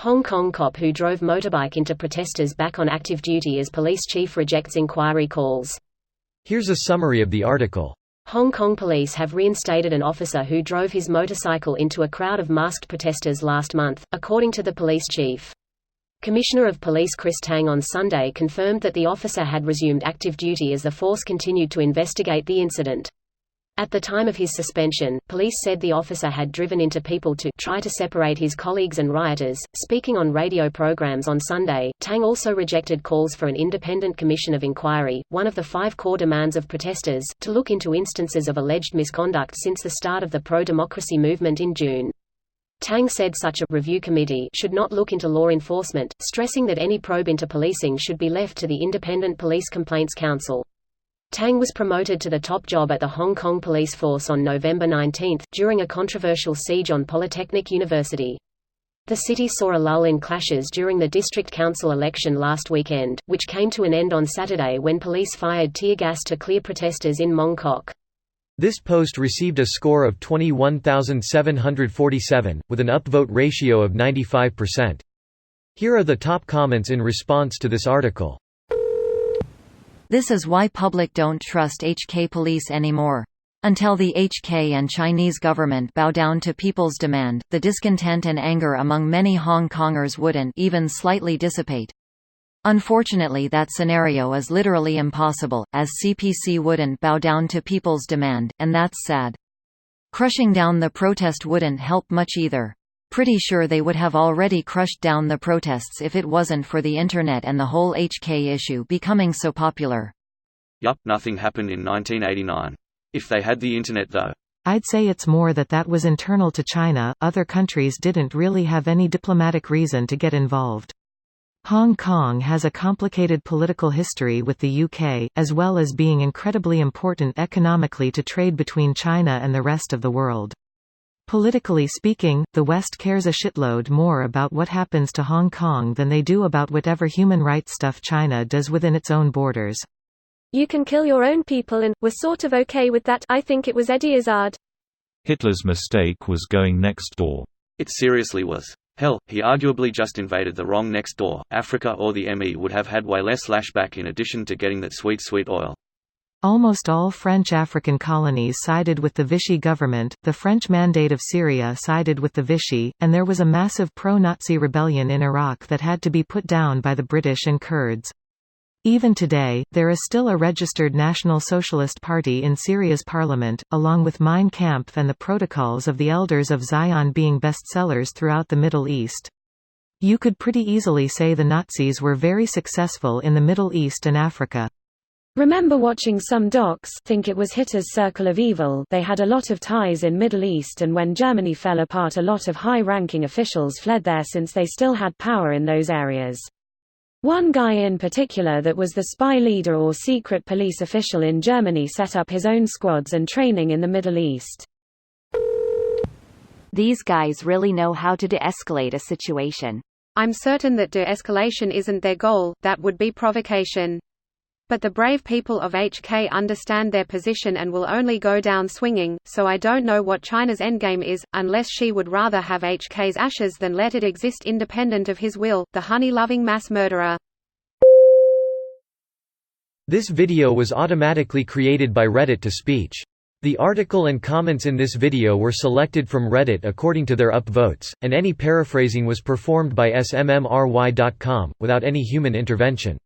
Hong Kong cop who drove motorbike into protesters back on active duty as police chief rejects inquiry calls. Here's a summary of the article. Hong Kong police have reinstated an officer who drove his motorcycle into a crowd of masked protesters last month, according to the police chief. Commissioner of Police Chris Tang on Sunday confirmed that the officer had resumed active duty as the force continued to investigate the incident. At the time of his suspension, police said the officer had driven into people to try to separate his colleagues and rioters. Speaking on radio programs on Sunday, Tang also rejected calls for an independent commission of inquiry, one of the 5 core demands of protesters, to look into instances of alleged misconduct since the start of the pro-democracy movement in June. Tang said such a review committee should not look into law enforcement, stressing that any probe into policing should be left to the Independent Police Complaints Council. Tang was promoted to the top job at the Hong Kong police force on November 19, during a controversial siege on Polytechnic University. The city saw a lull in clashes during the district council election last weekend, which came to an end on Saturday when police fired tear gas to clear protesters in Mong Kok. This post received a score of 21,747, with an upvote ratio of 95%. Here are the top comments in response to this article. This is why public don't trust HK police anymore. Until the HK and Chinese government bow down to people's demand, the discontent and anger among many Hong Kongers wouldn't even slightly dissipate. Unfortunately, that scenario is literally impossible, as CPC wouldn't bow down to people's demand, and that's sad. Crushing down the protest wouldn't help much either. Pretty sure they would have already crushed down the protests if it wasn't for the internet and the whole HK issue becoming so popular. Yup, nothing happened in 1989. If they had the internet though. I'd say it's more that was internal to China, other countries didn't really have any diplomatic reason to get involved. Hong Kong has a complicated political history with the UK, as well as being incredibly important economically to trade between China and the rest of the world. Politically speaking, the West cares a shitload more about what happens to Hong Kong than they do about whatever human rights stuff China does within its own borders. You can kill your own people and we're sort of okay with that. I think it was Eddie Izzard. Hitler's mistake was going next door. It seriously was. Hell, he arguably just invaded the wrong next door. Africa or the ME would have had way less lashback in addition to getting that sweet oil. Almost all French African colonies sided with the Vichy government, the French Mandate of Syria sided with the Vichy, and there was a massive pro-Nazi rebellion in Iraq that had to be put down by the British and Kurds. Even today, there is still a registered National Socialist Party in Syria's parliament, along with Mein Kampf and the Protocols of the Elders of Zion being bestsellers throughout the Middle East. You could pretty easily say the Nazis were very successful in the Middle East and Africa. Remember watching some docs, think it was Hitler's Circle of Evil. They had a lot of ties in Middle East, and when Germany fell apart a lot of high-ranking officials fled there since they still had power in those areas. One guy in particular that was the spy leader or secret police official in Germany set up his own squads and training in the Middle East. These guys really know how to de-escalate a situation. I'm certain that de-escalation isn't their goal, that would be provocation. But the brave people of HK understand their position and will only go down swinging, so I don't know what China's endgame is, unless she would rather have HK's ashes than let it exist independent of his will, the honey-loving mass murderer. This video was automatically created by Reddit to speech. The article and comments in this video were selected from Reddit according to their upvotes, and any paraphrasing was performed by smmry.com, without any human intervention.